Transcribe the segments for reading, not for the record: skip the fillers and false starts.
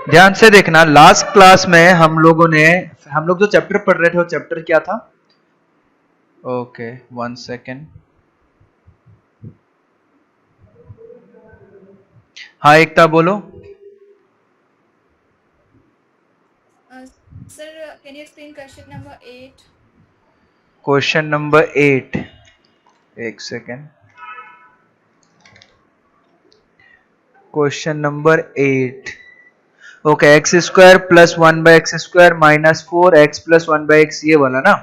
ध्यान से देखना, लास्ट क्लास में हम लोग जो चैप्टर पढ़ रहे थे वो चैप्टर क्या था? Okay, 1 second. हाँ एकता बोलो। Sir, can you explain question number 8? Question number 8, 1 second. Question number 8, okay, x square plus 1/x² minus 4x plus 1/x, ये वाला ना?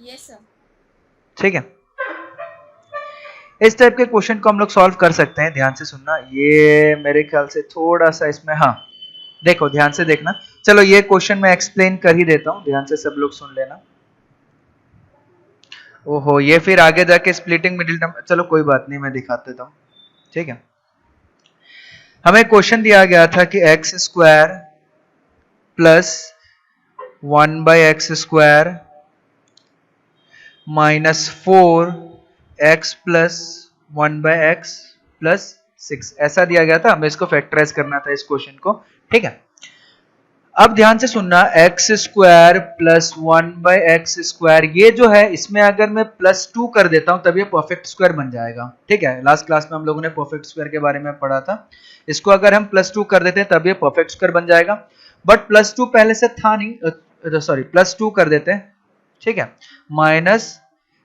Yes, sir. ठीक है, इस टाइप के क्वेश्चन को हम लोग सॉल्व कर सकते हैं। ध्यान से सुनना, ये मेरे ख्याल से थोड़ा सा इसमें, हाँ देखो ध्यान से देखना। चलो ये क्वेश्चन मैं एक्सप्लेन कर ही देता हूं, ध्यान से सब लोग सुन लेना। ओहो, ये फिर आगे जाके स्प्लिटिंग मिडिल टर्म, चलो कोई बात नहीं, मैं दिखा देता हूं। ठीक है, हमें क्वेश्चन दिया गया था कि x square plus 1/x² minus 4x plus 1/x plus 6, ऐसा दिया गया था। हमें इसको फैक्टराइज करना था इस क्वेश्चन को। ठीक है, अब ध्यान से सुनना, एक्स स्क्वायर प्लस 1/x², ये जो है इसमें अगर मैं +2 कर देता हूं तब ये परफेक्ट स्क्वायर बन जाएगा। ठीक है, लास्ट क्लास में हम लोगों ने परफेक्ट स्क्वायर के बारे में पढ़ा था। इसको अगर हम +2 कर देते हैं तब ये परफेक्ट स्क्वायर बन जाएगा, बट +2 पहले से था नहीं, सॉरी +2 कर देते हैं। ठीक है, माइनस,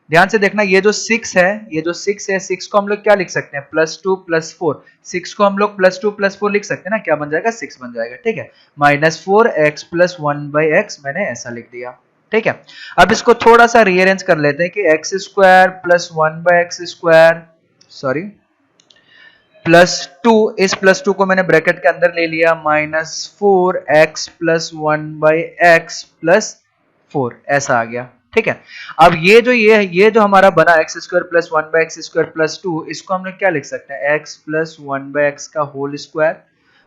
ध्यान से देखना, ये जो 6 है, ये जो 6 है, 6 को हम लोग क्या लिख सकते हैं? +2 + 4, 6 को हम लोग +2 + 4 लिख सकते हैं ना, क्या बन जाएगा? 6 बन जाएगा। ठीक है, माइनस 4x प्लस 1/x, मैंने ऐसा लिख दिया। ठीक है, अब इसको थोड़ा सा रीअरेंज कर लेते हैं कि x² प्लस 1/x², सॉरी +2, इस +2 को मैंने ब्रैकेट के अंदर ले लिया, minus 4x plus 1/x plus 4, ऐसा आ गया। ठीक है, अब ये जो हमारा बना x² प्लस 1/x² प्लस 2, इसको हम लोग क्या लिख सकते हैं? x प्लस 1/x का whole square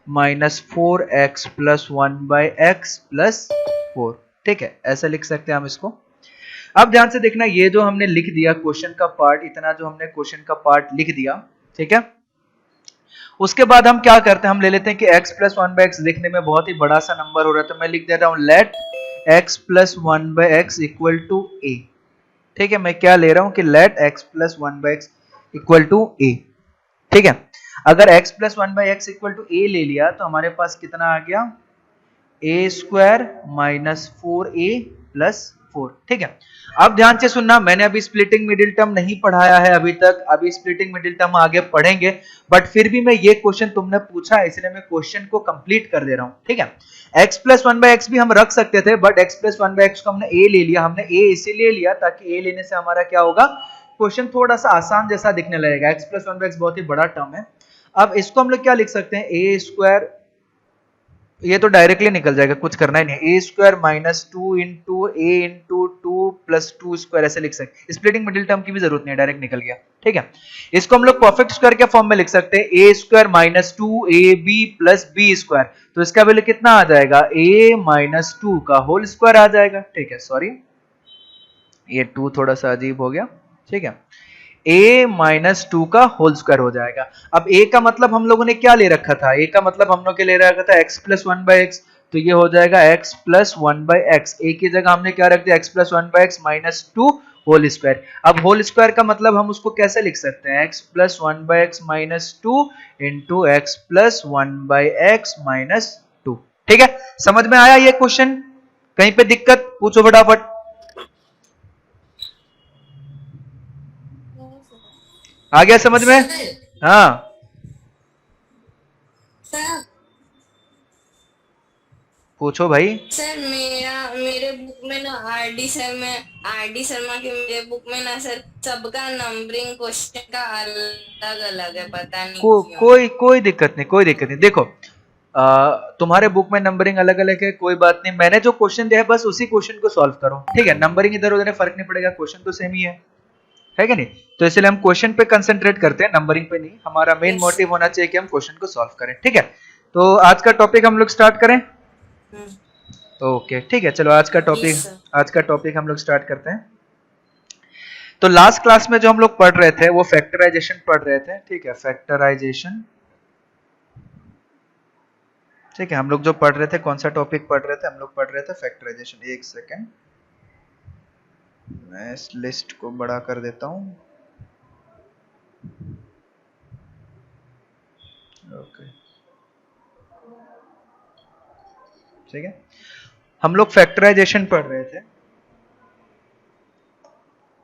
minus 4x plus 1/x plus 4। ठीक है, ऐसा लिख सकते हैं हम इसको। अब ध्यान से देखना, ये जो हमने लिख दिया क्वेश्चन का पार्ट, इतना जो हमने क्वेश्चन का पार्ट लिख दिया, ठीक है, उसके बाद हम क्या करते हैं, हम ले लेते हैं कि x प्लस 1/x देखने में बहुत ही बड़ा सा नंबर हो रहा है, तो मैं लिख देता हूं let x plus 1/x equal to a। ठीक है, मैं क्या ले रहा हूं कि let x plus 1/x equal to a। ठीक है, अगर x plus 1/x equal to a ले लिया तो हमारे पास कितना आ गया? a² minus 4a plus 4। ठीक है, अब ध्यान से सुनना, मैंने अभी स्प्लिटिंग मिडिल टर्म नहीं पढ़ाया है अभी तक, अभी स्प्लिटिंग मिडिल टर्म आगे पढ़ेंगे, बट फिर भी मैं ये क्वेश्चन तुमने पूछा है इसलिए मैं क्वेश्चन को कंप्लीट कर दे रहा हूं। ठीक है, x प्लस 1/x भी हम रख सकते थे, बट x प्लस 1/x को हमने a ले लिया। हमने a इसीलिए लिया ताकि a लेने से हमारा क्या होगा, क्वेश्चन थोड़ा सा आसान जैसा दिखने लगेगा। x प्लस 1/x बहुत ही बड़ा टर्म है। अब इसको हम लोग क्या लिख सकते हैं? a², ये तो डायरेक्टली निकल जाएगा, कुछ करना ही नहीं, a² minus 2 into a into 2 plus 2 square, ऐसे लिख सकते हैं। स्प्लिटिंग मिडिल टर्म की भी जरूरत नहीं, डायरेक्ट निकल गया। ठीक है, इसको हम लोग परफेक्ट स्क्वायर के फॉर्म में लिख सकते हैं, a² minus 2ab plus b², तो इसका वैल्यू कितना आ जाएगा? a माइनस 2 का होल स्क्वायर आ जाएगा। ठीक है, सॉरी ये 2 थोड़ा सा अजीब हो गया। ठीक है, a माइनस 2 का होल स्क्वायर हो जाएगा। अब a का मतलब हम लोगों ने क्या ले रखा था? a का मतलब हम लोग के ले रखा था x प्लस 1/x, तो ये हो जाएगा x प्लस 1/x। a की जगह हमने क्या रख दिया? x plus 1/x minus 2 whole square. अब होल स्क्वायर का मतलब हम उसको कैसे लिख सकते हैं? x plus 1/x minus 2 into x plus 1/x minus 2। ठीक है, समझ में आया ये क्वेश्चन? कहीं पे दिक्कत पूछो फटाफट। No, sir. आ गया समझ में? हाँ सर पूछो भाई। सर मेरे बुक में ना आरडी शर्मा के मेरे बुक में ना सर सबका नंबरिंग क्वेश्चन का अलग अलग है, पता नहीं क्यों। कोई दिक्कत नहीं, कोई दिक्कत नहीं। देखो तुम्हारे बुक में नंबरिंग अलग अलग है, कोई बात नहीं, मैंने जो क्वेश्चन दिया है बस उसी क्वेश्चन को सॉल्व करो। ठीक है, नंबरिंग इधर उधर फर्क नहीं पड़ेगा, क्वेश्चन तो सेम ही है कि नहीं? तो इसलिए हम क्वेश्चन पे कंसंट्रेट करते हैं, नंबरिंग पे नहीं। हमारा मेन यस मोटिव होना चाहिए कि हम क्वेश्चन को सॉल्व करें। ठीक है, तो आज का टॉपिक हम लोग स्टार्ट करें। ओके ठीक है, चलो आज का यस सर। टॉपिक हम लोग स्टार्ट करते हैं। तो लास्ट क्लास में जो हम लोग पढ़ रहे थे वो फैक्टराइजेशन पढ़ रहे थे, ठीक है, फैक्टराइजेशन, ठीक है। हम लोग जो पढ़ रहे थे, कौन सा टॉपिक पढ़ रहे थे, हम लोग पढ़ रहे थे फैक्टराइजेशन। एक सेकेंड, मैं इस लिस्ट को बड़ा कर देता हूं। ओके, ठीक है, हम लोग फैक्टराइजेशन पढ़ रहे थे,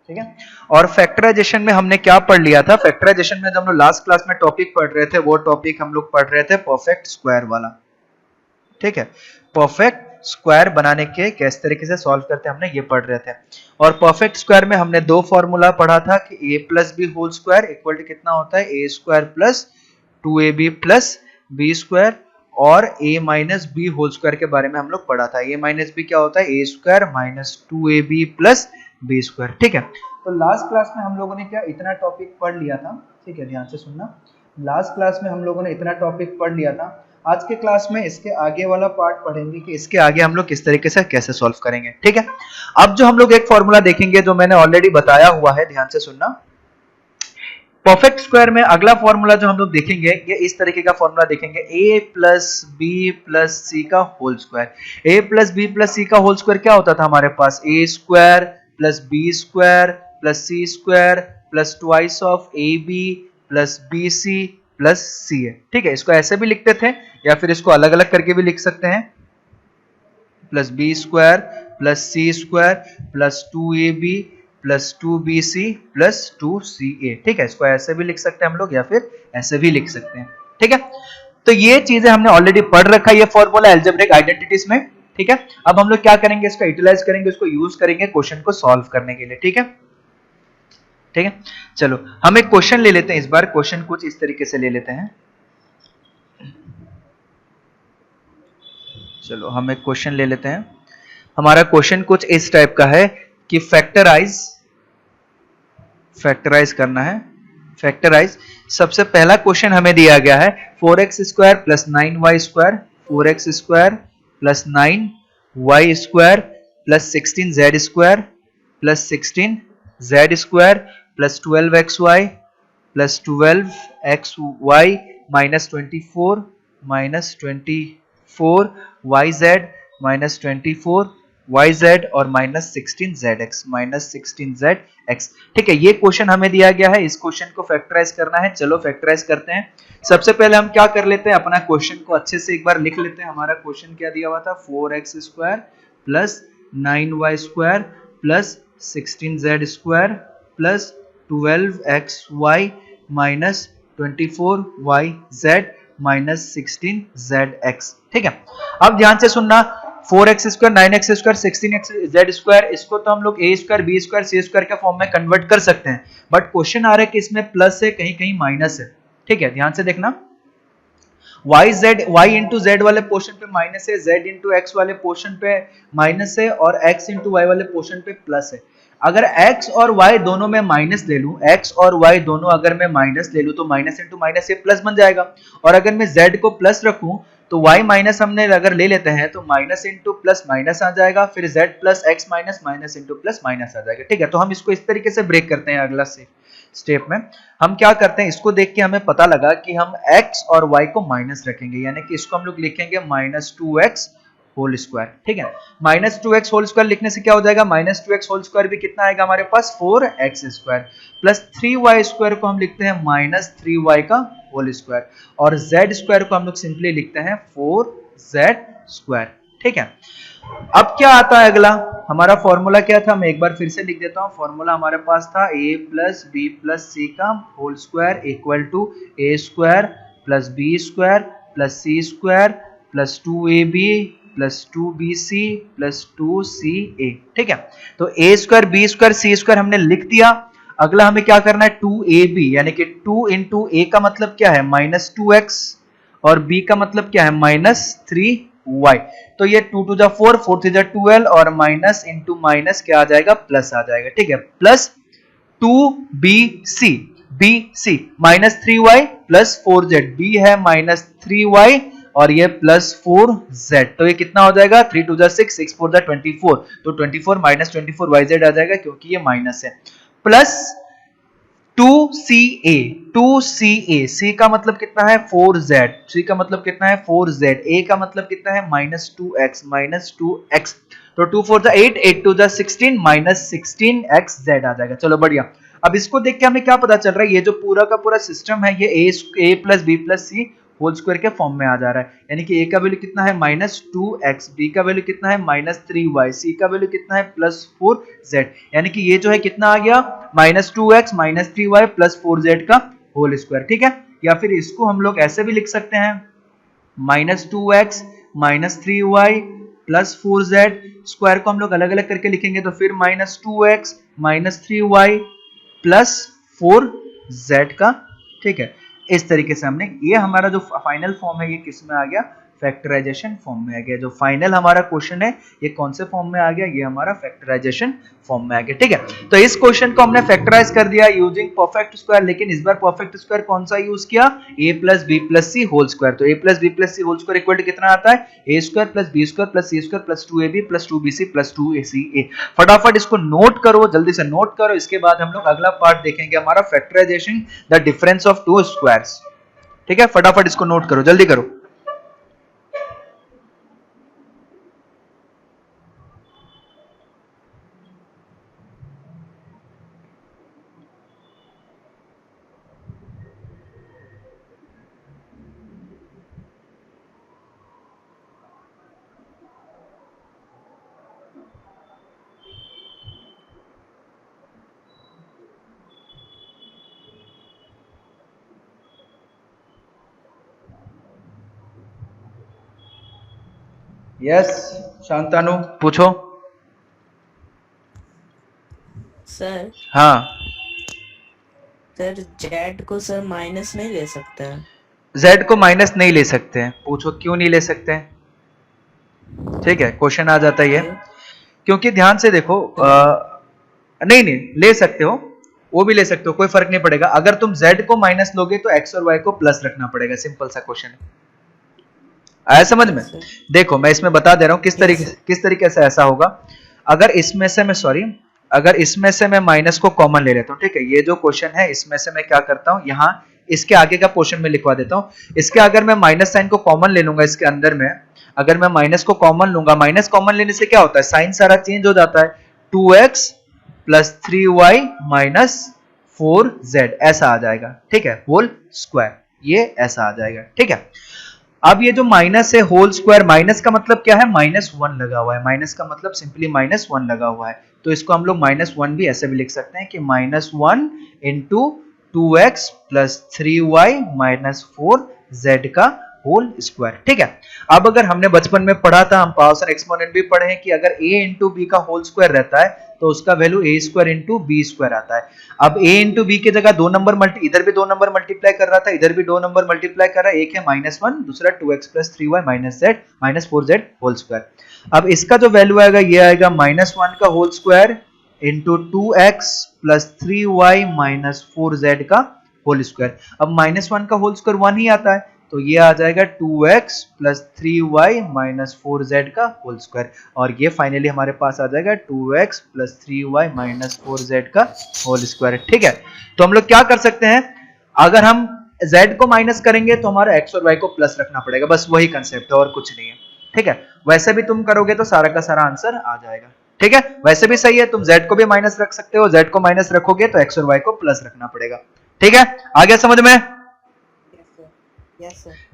ठीक है। और फैक्टराइजेशन में हमने क्या पढ़ लिया था, फैक्टराइजेशन में जब हम लोग लास्ट क्लास में टॉपिक पढ़ रहे थे वो टॉपिक हम लोग पढ़ रहे थे परफेक्ट स्क्वायर वाला, ठीक है। परफेक्ट स्क्वायर बनाने के किस तरीके से सॉल्व करते हैं हमने ये पढ़ रहे थे। और परफेक्ट स्क्वायर में हमने दो फॉर्मूला पढ़ा था कि a plus B whole square equal to कितना होता है, a square plus 2ab plus B square, और a minus B whole square के बारे में हम लोग पढ़ा था। a माइनस बी क्या होता है, a square minus 2ab plus B square, ठीक है। तो लास्ट क्लास में हम लोगों ने क्या इतना टॉपिक पढ़ लिया था, ठीक है, ध्यान से सुनना। लास्ट क्लास में हम लोगों ने इतना टॉपिक पढ़ लिया था। आज के क्लास में इसके आगे वाला पार्ट पढ़ेंगे कि इसके आगे हम लोग किस तरीके से कैसे सॉल्व करेंगे, ठीक है। अब जो हम लोग एक फॉर्मूला देखेंगे जो मैंने ऑलरेडी बताया हुआ है, ध्यान से सुनना। परफेक्ट स्क्वायर में अगला फॉर्मूला जो हम लोग देखेंगे ये इस तरीके का फॉर्मूला देखेंगे, a प्लस बी प्लस सी का whole square. a plus B plus सी का होल स्क्वायर क्या होता था हमारे पास, a square plus B square plus C square plus twice of a b plus b c plus c है, ठीक है। इसको ऐसे भी लिखते थे या फिर इसको अलग अलग करके भी लिख सकते हैं, प्लस बी स्क्वायर प्लस सी square plus 2ab plus 2bc plus 2ca, ठीक है। इसको ऐसे भी लिख सकते हैं हम लोग या फिर ऐसे भी लिख सकते हैं, ठीक है। तो ये चीजें हमने ऑलरेडी पढ़ रखा है, ये फॉर्मूला अलजेब्रिक आइडेंटिटीज में, ठीक है। अब हम लोग क्या करेंगे, इसका यूटिलाइज करेंगे, इसको यूज करेंगे क्वेश्चन को सॉल्व करने के लिए, ठीक है, ठीक है। चलो हम एक क्वेश्चन ले लेते हैं, इस बार क्वेश्चन कुछ इस तरीके से ले लेते हैं। चलो हम एक क्वेश्चन ले लेते हैं। हमारा क्वेश्चन कुछ इस टाइप का है कि फैक्टराइज करना है। फैक्टराइज, सबसे पहला क्वेश्चन हमें दिया गया है 4x square plus 9y square, 4x square plus 9y square plus 16z square plus 16z square plus 12xy plus 12xy minus 24 minus 24yz minus 24yz और माइनस 16zx, ठीक है। ये क्वेश्चन हमें दिया गया है, इस क्वेश्चन को फैक्टराइज करना है। चलो फैक्टराइज करते हैं। सबसे पहले हम क्या कर लेते हैं, अपना क्वेश्चन को अच्छे से एक बार लिख लेते हैं। हमारा क्वेश्चन क्या दिया हुआ था, 4x square plus 9y square plus 16z square plus 12xy minus 24yz minus 16zx, ठीक है। अब ध्यान से सुनना, 4x square 9x square 16z square, इसको तो हम लोग a square b square c square के फॉर्म में कन्वर्ट कर सकते हैं, बट क्वेश्चन आ रहा है कि इसमें प्लस है, कहीं कहीं माइनस है, ठीक है। ध्यान से देखना, y इंटू z वाले पोर्शन पे माइनस है, z इंटू x वाले पोर्शन पे माइनस है और x इंटू y वाले पोर्शन पे प्लस है। अगर x और y दोनों में माइनस ले लूं, x और y दोनों अगर मैं माइनस ले लूं तो माइनस इंटू माइनस ये प्लस बन जाएगा, और अगर मैं z को प्लस रखूं तो y माइनस हमने अगर ले लेते हैं तो माइनस इंटू प्लस माइनस आ जाएगा, फिर z plus x minus minus into plus minus आ जाएगा, ठीक है। तो हम इसको इस तरीके से ब्रेक करते हैं। अगला स्टेप में हम क्या करते हैं, इसको देख के हमें पता लगा कि हम x और y को माइनस रखेंगे, यानी कि इसको हम लोग लिखेंगे माइनस 2x होल स्क्वायर, ठीक है। माइनस 2x होल स्क्वायर लिखने से क्या हो जाएगा, माइनस 2x होल स्क्वायर भी कितना आएगा हमारे पास, 4x square plus 3y square को हम लिखते हैं माइनस 3y का होल स्क्वायर, और z स्क्वायर को हम लोग सिंपली लिखते हैं 4z स्क्वायर, ठीक है। अब क्या आता है अगला, हमारा फॉर्मूला क्या था, मैं एक बार फिर से लिख देता हूं। फॉर्मूला हमारे पास था a प्लस बी प्लस सी का whole square equal to a square plus B square plus C square plus 2ab plus 2bc plus 2ca, ठीक है। तो a square B square C square हमने लिख दिया। अगला हमें क्या करना है, 2ab यानी कि 2 इंटू a का मतलब क्या है माइनस 2x और b का मतलब क्या है माइनस 3y, तो ये 2 टू जा 4, 4 3 जा 12 और माइनस इंटू माइनस क्या आ जाएगा, प्लस आ जाएगा, ठीक है। Plus 2bc, bc minus 3y plus 4z, b है माइनस 3y और ये प्लस 4z, तो ये कितना हो जाएगा, 3 2 जा 6, 6 4 जा 24, तो 24 माइनस 24 yz आ जाएगा क्योंकि ये माइनस है। प्लस 2ca, 2ca, c का मतलब कितना है 4z, c का मतलब कितना है 4z, a का मतलब कितना है -2x, -2x, तो 2 4 जा 8, 8 2 जा 16, -16xz आ जाएगा। चलो बढ़िया। अब इसको देख के हमें क्या पता चल रहा है, ये जो पूरा का पूरा सिस्टम है ये a plus B plus C whole square के फॉर्म में आ जा रहा है, यानी कि a का वैल्यू कितना है -2x, b का वैल्यू कितना है -3y, c का वैल्यू कितना है +4z, यानी कि ये जो है कितना आ गया -2x -3y +4z का होल स्क्वायर। ठीक है, या फिर इसको हम लोग ऐसे भी लिख सकते हैं -2x -3y +4z, स्क्वायर को हम लोग अलग अलग करके लिखेंगे तो फिर -2x -3y +4z का। ठीक है, इस तरीके से हमने, ये हमारा जो फाइनल फॉर्म है ये किस में आ गया, फैक्टराइजेशन फॉर्म में आ गया। जो फाइनल हमारा क्वेश्चन है ये कौन से फॉर्म में आ गया, ये हमारा फैक्टराइजेशन फॉर्म में आ गया। ठीक है, तो इस क्वेश्चन को हमने फैक्टराइज कर दिया यूजिंग परफेक्ट स्क्वायर, लेकिन इस बार परफेक्ट स्क्वायर कौन सा यूज किया, a plus B plus C whole square. तो a plus B plus C whole square equal to कितना आता है, a square plus B square plus C square plus 2ab plus 2bc plus 2ca। फटाफट इसको note करो, जल्दी से note करो, इसके बाद हम लोग अगला पार्ट देखेंगे हमारा factorisation the difference of two squares. ठीक है, फटाफट इसको नोट करो, जल्दी करो। यस शांतानु पूछो। सर हाँ सर जेड को सर माइनस नहीं ले सकते हैं? z को माइनस नहीं ले सकते हैं, पूछो क्यों नहीं ले सकते हैं। ठीक है, क्वेश्चन आ जाता है ये, क्योंकि ध्यान से देखो नहीं नहीं ले सकते हो, वो भी ले सकते हो, कोई फर्क नहीं पड़ेगा। अगर तुम z को माइनस लोगे तो x और y को प्लस रखना पड़ेगा, सिंपल सा क्वेश्चन है, आया समझ में। देखो मैं इसमें बता दे रहा हूं किस तरीके से ऐसा होगा। अगर इसमें से मैं अगर इसमें से मैं माइनस को कॉमन ले लेता हूं, ठीक है, ये जो क्वेश्चन है इसमें से मैं क्या करता हूं, यहाँ इसके आगे का पोर्शन में लिखवा देता हूं। इसके अगर मैं माइनस साइन को कॉमन ले लूंगा, इसके अंदर में अगर मैं माइनस को कॉमन लूंगा, माइनस कॉमन लेने से क्या होता है, साइन सारा चेंज हो जाता है, 2x plus 3y minus 4z ऐसा आ जाएगा। ठीक है, होल स्क्वायर ये ऐसा आ जाएगा। ठीक है, अब ये जो माइनस है होल स्क्वायर, माइनस का मतलब क्या है, -1 लगा हुआ है, माइनस का मतलब सिंपली -1 लगा हुआ है, तो इसको हम लोग -1 भी ऐसे भी लिख सकते हैं कि -1 into 2x plus 3y minus 4z का होल स्क्वायर। ठीक है, अब अगर हमने बचपन में पढ़ा था, हम पावर्स एंड एक्सपोनेंट भी पढ़े हैं कि अगर a इंटू बी का होल स्क्वायर रहता है तो उसका value a square into B square आता है। अब a इंटू बी की जगह 2 नंबर इधर भी 2 नंबर मल्टीप्लाई कर रहा था, इधर भी 2 नंबर मल्टीप्लाई कर रहा है, एक है -1 दूसरा 2x plus 3y minus 4z whole square. अब इसका जो वैल्यू आएगा ये आएगा -1 का whole square into 2x plus 3y minus 4z का होल स्क्वायर। अब -1 का होल स्क्वायर 1 ही आता है, तो ये आ जाएगा 2x plus 3y minus 4z का होल स्क्वायर, और ये फाइनली हमारे पास आ जाएगा 2x plus 3y minus 4z का होल स्क्वायर। ठीक है, तो हम लोग क्या कर सकते हैं, अगर हम z को माइनस करेंगे तो हमारा x और y को प्लस रखना पड़ेगा, बस वही कंसेप्ट है और कुछ नहीं है। ठीक है, वैसे भी तुम करोगे तो सारा का सारा आंसर आ जाएगा। ठीक है, वैसे भी सही है, तुम z को भी माइनस रख सकते हो, z को माइनस रखोगे तो x और y को प्लस रखना पड़ेगा। ठीक है, आ गया समझ में।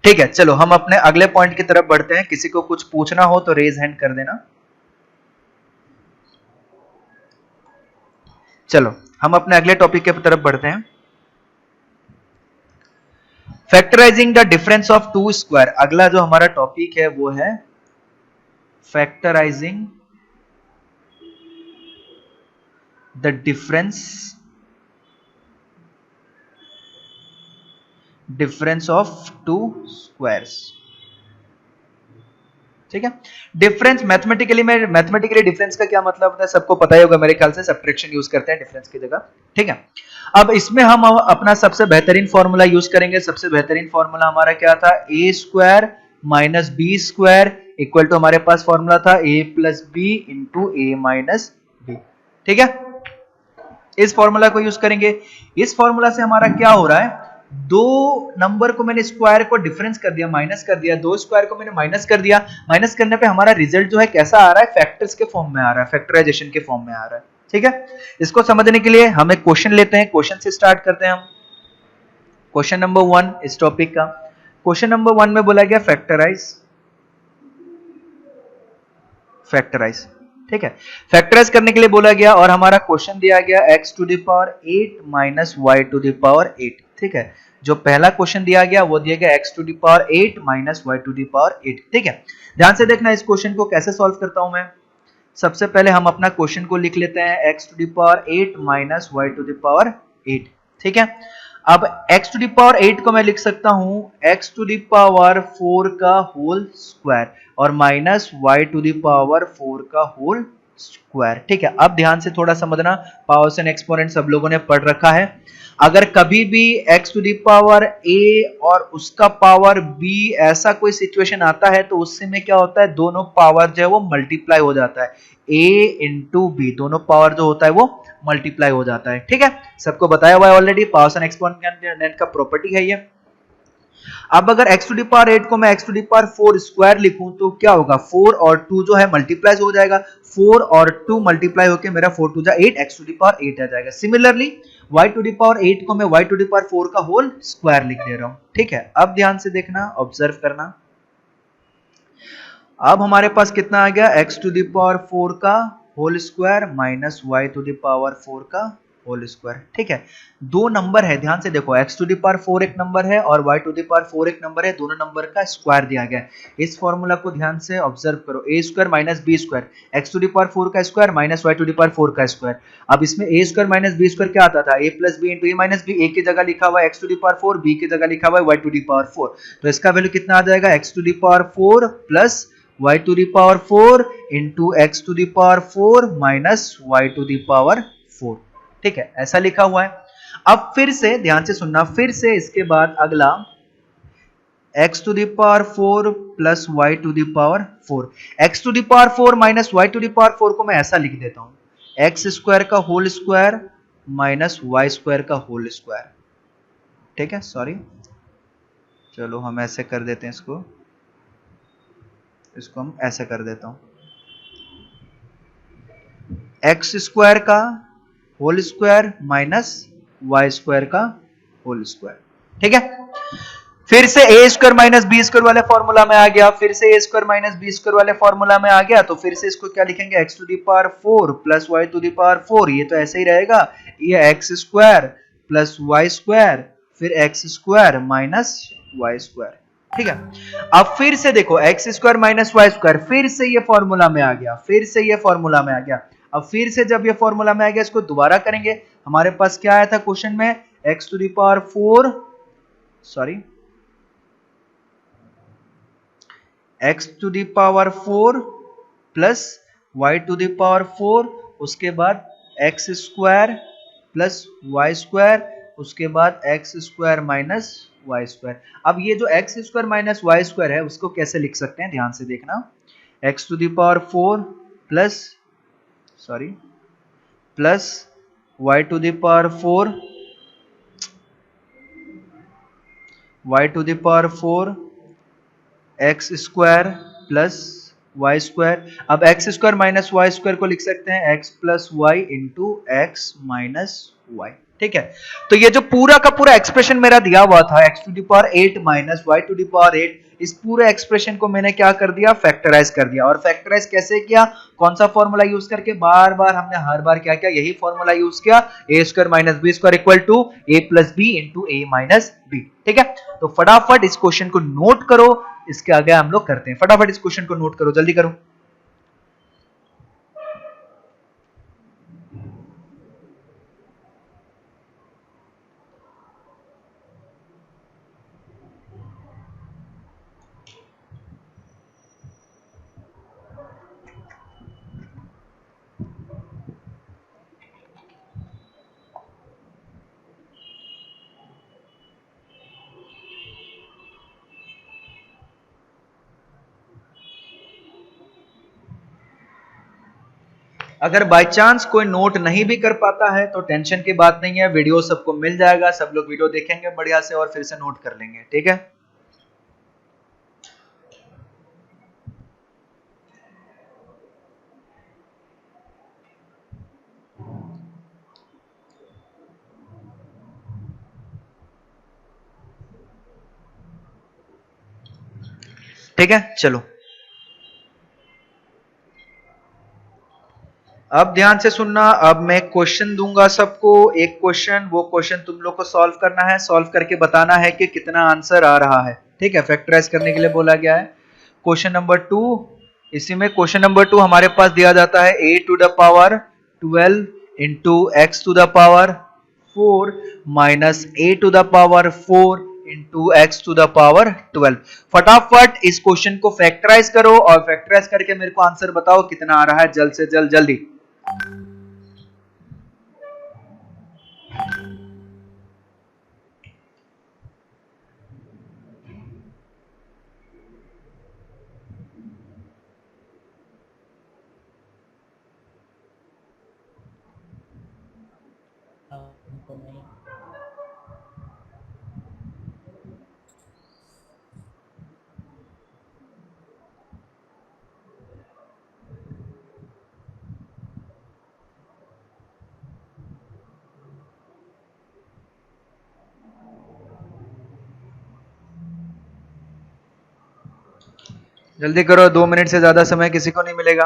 ठीक है, चलो हम अपने अगले पॉइंट की तरफ बढ़ते हैं। किसी को कुछ पूछना हो तो रेज हैंड कर देना। चलो हम अपने अगले टॉपिक की तरफ बढ़ते हैं, factorising the difference of two square. अगला जो हमारा टॉपिक है वो है factorising the difference of two squares. ठीक है, डिफरेंस मैथमेटिकली डिफरेंस का क्या मतलब होता है सबको पता ही होगा मेरे ख्याल से, सब्ट्रैक्शन यूज करते हैं डिफरेंस की जगह। ठीक है, अब इसमें हम अपना सबसे बेहतरीन फॉर्मूला यूज करेंगे। सबसे बेहतरीन फॉर्मूला हमारा क्या था, a square minus B square equal to हमारे पास फॉर्मूला था a plus B into A minus B. ठीक है, इस फॉर्मूला को यूज करेंगे। इस फॉर्मूला से हमारा क्या हो रहा है, दो नंबर को मैंने स्क्वायर को डिफरेंस कर दिया, माइनस कर दिया, दो स्क्वायर को मैंने माइनस कर दिया, माइनस करने पे हमारा रिजल्ट जो है कैसा आ रहा है, फैक्टर्स के फॉर्म में आ रहा है, फैक्टराइजेशन के फॉर्म में आ रहा है। ठीक है, इसको समझने के लिए हम एक क्वेश्चन लेते हैं, क्वेश्चन से स्टार्ट करते हैं हम। क्वेश्चन नंबर 1 इस टॉपिक का, क्वेश्चन नंबर 1 में बोला गया फैक्टराइज, फैक्टराइज। ठीक है, फैक्टराइज करने के लिए बोला गया और हमारा क्वेश्चन दिया गया x to the power 8 minus y to the power 8। ठीक है, जो पहला क्वेश्चन दिया गया वो दिया गया x to the power 8 minus y to the power 8। ठीक है, ध्यान से देखना इस क्वेश्चन को कैसे सॉल्व करता हूं मैं। सबसे पहले हम अपना क्वेश्चन को लिख लेते हैं x to the power 8 minus y to the power 8। ठीक है, अब x टू द पावर 8 को मैं लिख सकता हूं x टू द पावर 4 का होल स्क्वायर और minus y to the power 4 का होल स्क्वायर। ठीक है, अब ध्यान से थोड़ा समझना, पावर्स एंड एक्सपोनेंट सब लोगों ने पढ़ रखा है। अगर कभी भी x to the power a और उसका पावर b ऐसा कोई सिचुएशन आता है तो उससे में क्या होता है, दोनों पावर जो है वो मल्टीप्लाई हो जाता है, a इंटू बी, दोनों पावर जो होता है वो मल्टीप्लाई हो जाता है। ठीक है, सबको बताया हुआ है ऑलरेडी, पावर्स एंड एक्सपोनेंट का प्रॉपर्टी है ये। अब अगर x टू द पावर 8 को मैं x to the power 4 square लिखूं तो क्या होगा, 4 और 2 जो है मल्टीप्लाई हो जाएगा, 4 और 2 मल्टीप्लाई होकर मेरा 4 टू जा 8, x टू द पावर 8 आ जाएगा। Similarly y to the power 8 को मैं y टू द पावर 4 का होल स्क्वायर लिख दे रहा हूं। ठीक है, अब ध्यान से देखना, ऑब्जर्व करना। अब हमारे पास कितना आ गया, x टू द पावर 4 का whole square minus y to the power 4 का होल स्क्वायर। ठीक है, दो नंबर है, ध्यान से देखो, x टू द पावर 4 एक नंबर है और y टू द पावर 4 एक नंबर है, दोनों नंबर का स्क्वायर दिया गया है। इस फॉर्मूला को ध्यान से ऑब्जर्व करो, a square minus B square, x to the power 4 का square minus y to the power 4 का स्क्वायर। अब इसमें a square minus B square क्या आता था, a plus B into A minus B, a की जगह लिखा हुआ है x to the power 4, b की जगह लिखा हुआ है y टू द पावर 4, तो इसका वैल्यू कितना आ जाएगा, x to the power 4 plus y to the power 4 into x to the power 4 minus y to the power 4। ठीक है, ऐसा लिखा हुआ है। अब फिर से ध्यान से सुनना, फिर से इसके बाद अगला x to the power 4 plus y to the power 4, x to the power 4 minus y to the power 4 को मैं ऐसा लिख देता हूं, x स्क्वायर का whole square minus y square का होल स्क्वायर। ठीक है, सॉरी, चलो हम ऐसे कर देते हैं, इसको हम ऐसे कर देता हूं, x स्क्वायर का whole square minus Y square का होल स्क्वायर। ठीक है, फिर से A square minus B square वाले फॉर्मूला में आ गया, फिर से A square minus B square वाले फॉर्मूला में आ गया, तो फिर से इसको क्या लिखेंगे, x to the power 4 plus y to the power 4, ये तो ऐसे ही रहेगा, ये x square plus y square फिर x square minus y square. ठीक है, अब फिर से देखो x square minus y square फिर से ये फॉर्मूला में आ गया, फिर से ये फॉर्मूला में आ गया। अब फिर से जब ये फॉर्मूला में आ गया, इसको दोबारा करेंगे। हमारे पास क्या आया था क्वेश्चन में, x to the power 4, sorry, x to the power 4 plus y to the power 4, उसके बाद x square plus y square, उसके बाद x square minus y square. अब ये जो x square minus y square है उसको कैसे लिख सकते हैं, ध्यान से देखना, x to the power 4 plus, sorry, plus y to the power 4, y to the power 4 x square plus y square. अब x square minus y square को लिख सकते हैं x plus Y into X minus Y. ठीक है, तो ये जो पूरा का पूरा एक्सप्रेशन मेरा दिया हुआ था x to the power 8 minus y to the power 8, इस पूरे एक्सप्रेशन को मैंने क्या कर दिया, फैक्टराइज कर दिया। और फैक्टराइज कैसे किया, कौन सा फॉर्मूला यूज करके, बार बार हमने हर बार क्या किया, यही फॉर्मूला यूज किया, a square minus B square equal to a plus B into a minus B. ठीक है, तो फटाफट इस क्वेश्चन को नोट करो, इसके आगे हम लोग करते हैं। फटाफट इस क्वेश्चन को नोट करो, जल्दी करो। अगर बाय चांस कोई नोट नहीं भी कर पाता है तो टेंशन की बात नहीं है, वीडियो सबको मिल जाएगा, सब लोग वीडियो देखेंगे बढ़िया से और फिर से नोट कर लेंगे, ठीक है। ठीक है, चलो अब ध्यान से सुनना। अब मैं क्वेश्चन दूंगा सबको, एक क्वेश्चन, वो क्वेश्चन तुम लोग को सॉल्व करना है, सॉल्व करके बताना है कि कितना आंसर आ रहा है, ठीक है। फैक्टराइज करने के लिए बोला गया है। क्वेश्चन नंबर 2, इसी में क्वेश्चन नंबर 2 हमारे पास दिया जाता है a to the power 12 into x to the power 4 minus a to the power 4 into x to the power 12। फटाफट इस क्वेश्चन को फैक्टराइज करो और फैक्टराइज करके मेरे को आंसर बताओ कितना आ रहा है, जल्द से जल्द, जल्दी। जल्दी करो, 2 मिनट से ज्यादा समय किसी को नहीं मिलेगा।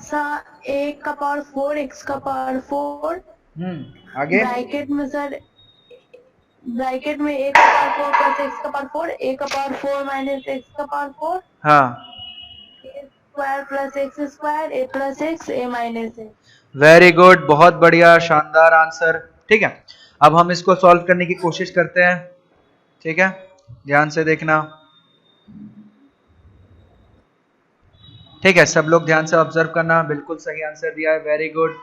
सर a का पावर 4 x का पावर 4 आगे ब्रैकेट में सर, ब्रैकेट में a का पावर 4 प्लस x का पावर 4, a का पावर 4 माइनस x का पावर 4, हाँ, a square plus x square, a plus x, a minus x। Very good, बहुत बढ़िया, शानदार आंसर, ठीक है। अब हम इसको सॉल्व करने की कोशिश करते हैं, ठीक है, ध्यान से देखना, ठीक है। सब लोग ध्यान से ऑब्जर्व करना, बिल्कुल सही आंसर दिया है, वेरी गुड।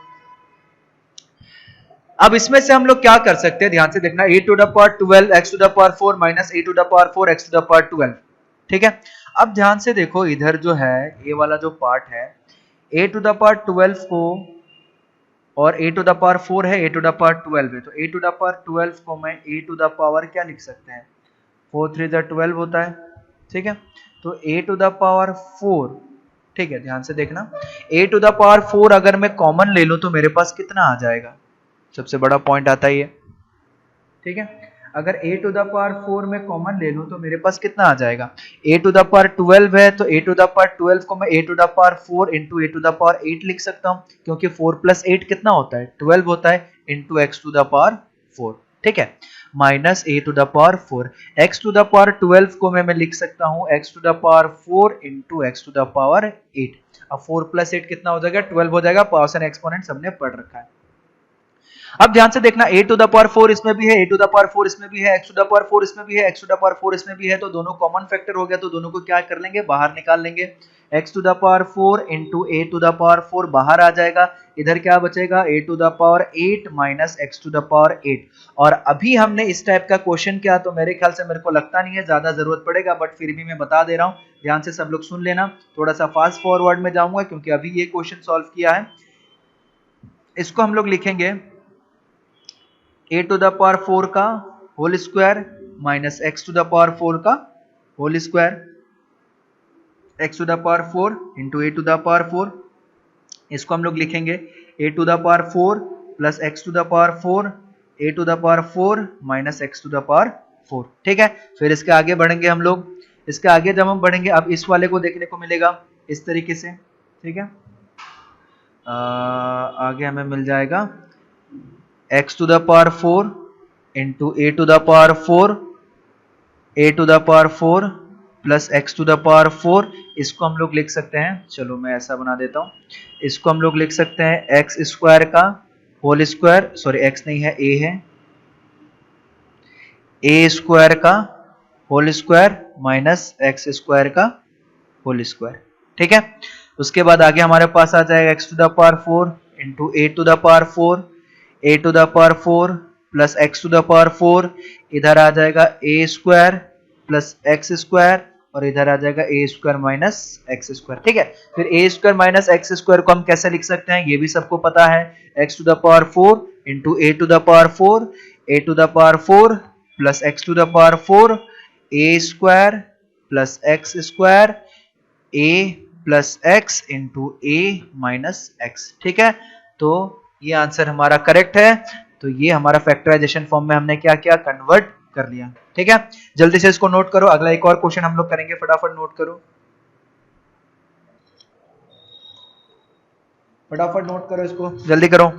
अब इसमें से हम लोग क्या कर सकते हैं, ध्यान से देखना, a to the power 12 x to the power 4 minus a to the power 4 x to the power 12, ठीक है। अब ध्यान से देखो, इधर जो है ये वाला जो पार्ट है, a टू द पावर 12 को, और a टू द पावर 4 है, a टू द पावर 12 है, तो a टू द पावर 12 को मैं a टू द पावर क्या लिख सकते हैं, 4 3 12 होता है, ठीक है। तो a टू द पावर 4, ठीक है, ध्यान से देखना, a टू द पावर 4 अगर मैं कॉमन ले लूं तो मेरे पास कितना आ जाएगा, सबसे बड़ा पॉइंट आता है ये, ठीक है। अगर a टू द पावर 4 में कॉमन ले लूं तो मेरे पास कितना आ जाएगा, a टू द पावर 12 है, तो a टू द पावर 12 को मैं a to the power 4 into a to the power 8 लिख सकता हूं, क्योंकि 4 प्लस 8 कितना होता है, 12 होता है, into x to the power 4, ठीक है, minus a to the power 4, x to the power 12 को मैं लिख सकता हूं x to the power 4 into x to the power 8। अब 4 प्लस 8 कितना हो जाएगा, 12 हो जाएगा, पावर्स एंड एक्सपोनेंट सबने पढ़ रखा है। अब ध्यान से देखना, a टू द पावर 4 इसमें भी है, a टू द पावर 4 इसमें भी है, x टू द पावर 4 इसमें भी है, x टू द पावर 4 इसमें भी है, तो दोनों कॉमन फैक्टर हो गया, तो दोनों को क्या कर लेंगे, बाहर निकाल लेंगे, x to the power 4 into a to the power 4 बाहर आ जाएगा, इधर क्या बचेगा, a to the power 8 minus x to the power 8। और अभी हमने इस टाइप का क्वेश्चन किया, तो मेरे ख्याल से मेरे को लगता नहीं है ज्यादा जरूरत पड़ेगा, बट फिर भी मैं बता दे रहा हूँ, ध्यान से सब लोग सुन लेना। थोड़ा सा फास्ट फॉरवर्ड में जाऊंगा क्योंकि अभी ये क्वेश्चन सॉल्व किया है। इसको हम लोग लिखेंगे a टू द पावर 4 का whole square minus x to the power 4 का whole square, x to the power 4 into a to the power 4, इसको हम लोग लिखेंगे a to the power 4 plus x to the power 4, a to the power 4 minus x to the power 4, ठीक है। फिर इसके आगे बढ़ेंगे हम लोग, इसके आगे जब हम बढ़ेंगे, अब इस वाले को देखने को मिलेगा इस तरीके से, ठीक है। आगे हमें मिल जाएगा x to the power 4 into a to the power 4, a to the power 4 plus x to the power 4, इसको हम लोग लिख सकते हैं, चलो मैं ऐसा बना देता हूं, इसको हम लोग लिख सकते हैं x स्क्वायर का होल स्क्वायर, सॉरी x नहीं है, a है, a स्क्वायर का whole square minus x square का होल स्क्वायर, ठीक है। उसके बाद आगे हमारे पास आ जाएगा x to the power 4 into a to the power 4, a to the power 4 plus X to the power 4, इधर आ जाएगा A square plus X square, और इधर आ जाएगा A square minus X square. ठीक है, फिर A square minus X square को हम कैसे लिख सकते हैं, ये भी सबको पता है, X to the power 4 into A to the power 4, A to the power 4 plus X to the power 4, A square plus X square, A plus X into A minus X. ठीक है, तो ये आंसर हमारा correct है। तो ये हमारा factorisation form में हमने क्या किया, कन्वर्ट कर लिया। ठीक है, जल्दी से इसको नोट करो, अगला एक और क्वेश्चन हम लोग करेंगे, फटाफट नोट करो, फटाफट नोट करो, इसको जल्दी करो।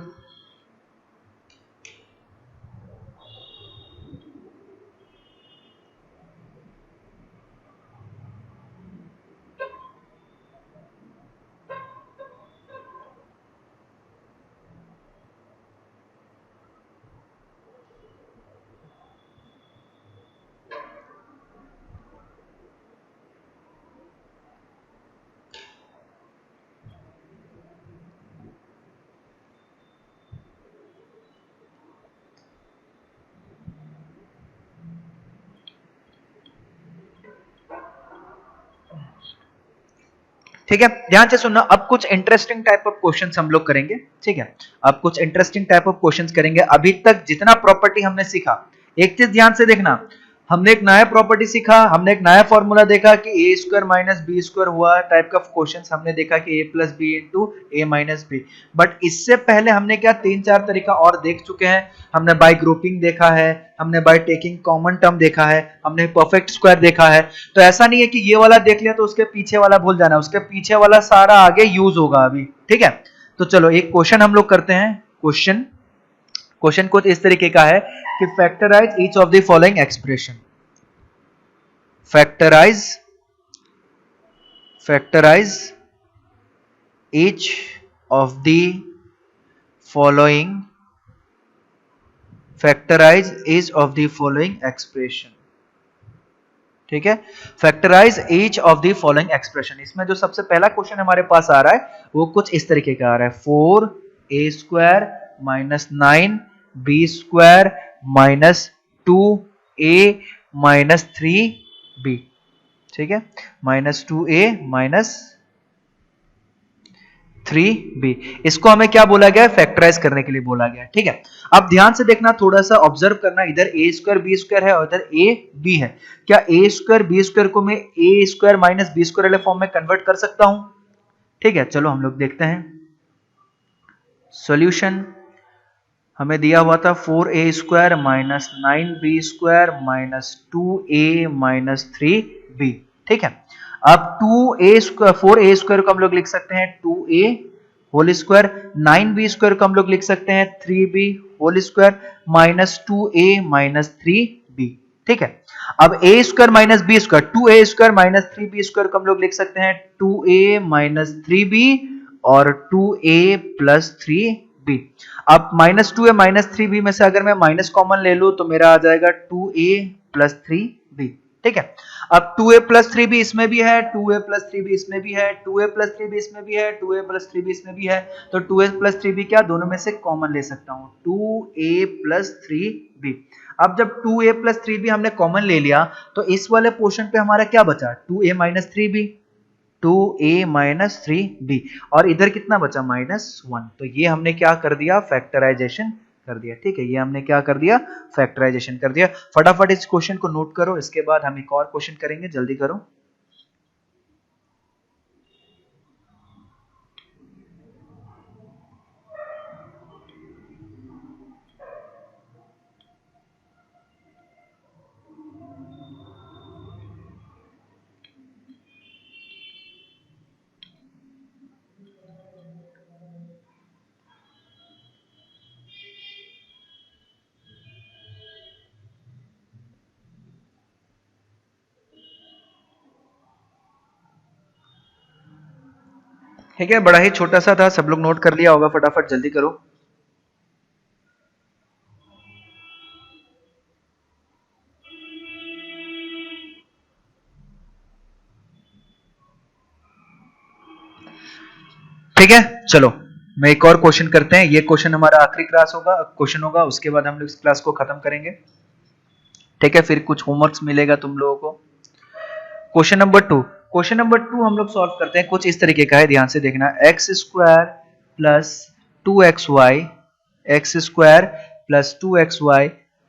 ठीक है, ध्यान से सुनना, अब कुछ इंटरेस्टिंग टाइप ऑफ क्वेश्चंस हम लोग करेंगे। ठीक है, अब कुछ इंटरेस्टिंग टाइप ऑफ क्वेश्चंस करेंगे। अभी तक जितना प्रॉपर्टी हमने सीखा, एक चीज ध्यान से देखना, हमने एक नया प्रॉपर्टी सीखा, हमने एक नया फॉर्मूला देखा कि a square minus B square हुआ टाइप का क्वेश्चंस हमने देखा कि a plus B into A minus b. But इससे पहले हमने क्या 3-4 तरीका और देख चुके हैं। हमने बाय ग्रुपिंग देखा है, हमने बाय टेकिंग कॉमन टर्म देखा है, हमने परफेक्ट स्क्वायर देखा है। तो ऐसा नहीं है कि ये वाला देख लिया तो उसके पीछे वाला भूल जाना, उसके पीछे वाला सारा आगे यूज होगा अभी। ठीक है, तो चलो एक क्वेश्चन हम लोग करते हैं। क्वेश्चन कुछ इस तरीके का है कि factorise each of the following expression, factorise each of the following, factorise each of the following expression. ठीक है, factorise each of the following expression. इसमें जो सबसे पहला क्वेश्चन हमारे पास आ रहा है वो कुछ इस तरीके का आ रहा है, 4a square minus 9b square minus 2a minus 3b। ठीक है, माइनस 2a माइनस 3b, इसको हमें क्या बोला गया है, फैक्टराइज करने के लिए बोला गया है। ठीक है, अब ध्यान से देखना, थोड़ा सा ऑब्जर्व करना, इधर a स्क्वायर बी स्क्वायर है और इधर a b है। क्या a स्क्वायर बी स्क्वायर को मैं a square minus B square वाले फॉर्म में कन्वर्ट कर सकता हूं? ठीक है, चलो हम लोग देखते हैं। सॉल्यूशन हमें दिया हुआ था 4a square minus 9b square minus 2a minus 3b। ठीक है, अब 2a स्क्वायर 4a स्क्वायर को हम लोग लिख सकते हैं 2a whole square, 9b square को हम लोग लिख सकते हैं 3b whole square minus 2a minus 3b। ठीक है, अब a square minus b square, 2a square minus 3b square को हम लोग लिख सकते हैं 2a माइनस 3b और 2a प्लस 3b। अब माइनस 2a माइनस 3b में से अगर मैं माइनस कॉमन ले लूं तो मेरा आ जाएगा 2a प्लस 3b। ठीक है, अब 2a प्लस 3b इसमें भी है, 2a प्लस 3b इसमें भी है, 2a प्लस 3b इसमें भी है, 2a प्लस 3b इसमें भी है, तो 2a प्लस 3b क्या दोनों में से कॉमन ले सकता हूं, 2a प्लस 3b। अब जब 2a प्लस 3b हमने कॉमन ले लिया तो इस वाले पोर्शन पे हमारा क्या बचा, 2a minus 3b, 2a minus 3b, और इधर कितना बचा -1। तो ये हमने क्या कर दिया, फैक्टराइजेशन कर दिया। ठीक है, ये हमने क्या कर दिया, फैक्टराइजेशन कर दिया। फटाफट इस क्वेश्चन को नोट करो, इसके बाद हम एक और क्वेश्चन करेंगे, जल्दी करो। ठीक है, बड़ा ही छोटा सा था, सब लोग नोट कर लिया होगा, फटाफट जल्दी करो। ठीक है, चलो मैं एक और क्वेश्चन करते हैं, ये क्वेश्चन हमारा आखिरी क्वेश्चन होगा, उसके बाद हम लोग इस क्लास को खत्म करेंगे, ठीक है। फिर कुछ होमवर्क्स मिलेगा तुम लोगों को। क्वेश्चन नंबर 2 हम लोग सॉल्व करते हैं, कुछ इस तरीके का है, ध्यान से देखना। X square plus 2xy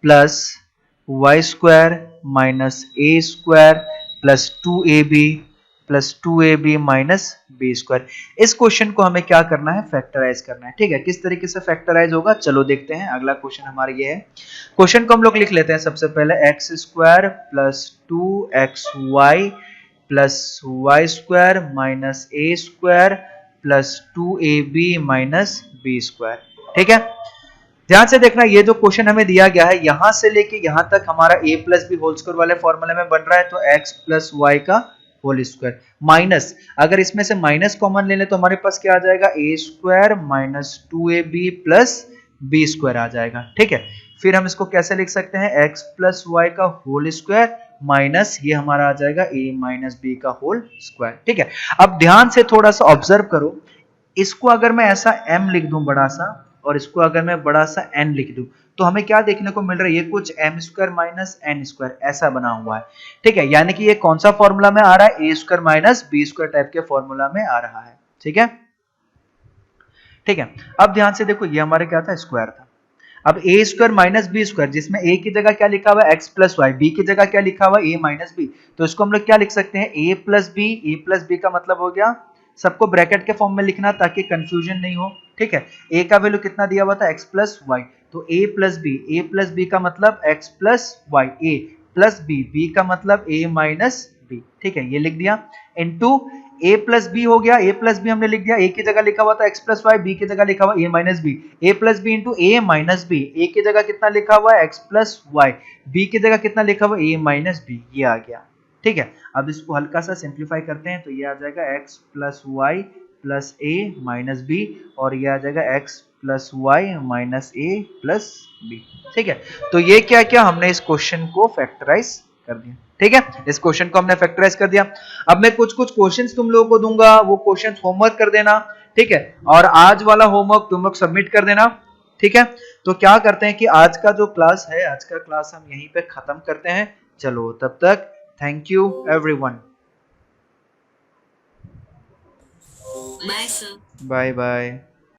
plus y square minus a square plus 2ab minus B square. इस क्वेश्चन को हमें क्या करना है, फैक्टराइज करना है, ठीक है। किस तरीके से फैक्टराइज होगा चलो देखते हैं। अगला क्वेश्चन हमारा ये है, क्वेश्चन को हम लोग लिख लेते हैं सबसे पहले। X square plus 2xy plus y square minus a square plus 2ab minus B square, ठीक है। ध्यान से देखना, ये जो क्वेश्चन हमें दिया गया है यहां से लेके यहां तक हमारा a plus B whole square वाले फॉर्मूले में बन रहा है, तो x प्लस वाई का होल स्क्वायर माइनस, अगर इसमें से माइनस कॉमन ले ले तो हमारे पास क्या आ जाएगा, a square minus 2ab plus B square आ जाएगा, ठीक है। फिर हम इसको कैसे लिख सकते हैं, x प्लस वाई का होल स्क्वायर माइनस ये हमारा आ जाएगा a माइनस बी का होल स्क्वायर, ठीक है। अब ध्यान से थोड़ा सा ऑब्जर्व करो, इसको अगर मैं ऐसा m लिख दूं बड़ा सा, और इसको अगर मैं बड़ा सा n लिख दूं, तो हमें क्या देखने को मिल रहा है, ये कुछ m square minus n square ऐसा बना हुआ है, ठीक है। यानी कि ये कौन सा फॉर्मूला में आ रहा है, a square minus B square type के फॉर्मूला में आ रहा है, ठीक है, ठीक है। अब ध्यान से देखो, ये हमारे क्या था, स्क्वायर था। अब a square minus B square, जिसमें a की जगह क्या लिखा हुआ है, x प्लस वाई, b की जगह क्या लिखा हुआ है, a माइनस बी, तो इसको हम लोग क्या लिख सकते हैं, a प्लस बी का मतलब हो गया, सबको ब्रैकेट के फॉर्म में लिखना ताकि कंफ्यूजन नहीं हो, ठीक है। a का वैल्यू कितना दिया हुआ था, x प्लस वाई, तो a प्लस बी का मतलब x plus Y, a plus B का मतलब a माइनस बी, ठीक है, ये लिख दिया। इनटू a प्लस बी हो गया, a प्लस बी हमने लिख दिया, a की जगह लिखा हुआ था x प्लस वाई, b की जगह लिखा हुआ a minus B, a plus B into a minus B, a की जगह कितना लिखा हुआ है x प्लस वाई, b की जगह कितना लिखा हुआ है a माइनस बी, ये आ गया, ठीक है। अब इसको हल्का सा सिंप्लीफाई करते हैं, तो ये आ जाएगा x plus y plus a minus b, और ये आ जाएगा x plus y minus a plus b, ठीक है। तो ये क्या क्या हमने इस क्वेश्चन को फैक्टराइज कर दिया, ठीक है, इस क्वेश्चन को हमने फैक्टराइज कर दिया। अब मैं कुछ क्वेश्चंस तुम लोगों को दूंगा, वो क्वेश्चंस होमवर्क कर देना, ठीक है, और आज वाला होमवर्क तुम लोग सबमिट कर देना, ठीक है। तो क्या करते हैं कि आज का जो क्लास है, आज का क्लास हम यहीं पे खत्म करते हैं। चलो तब तक thank you everyone, bye sir. Bye bye.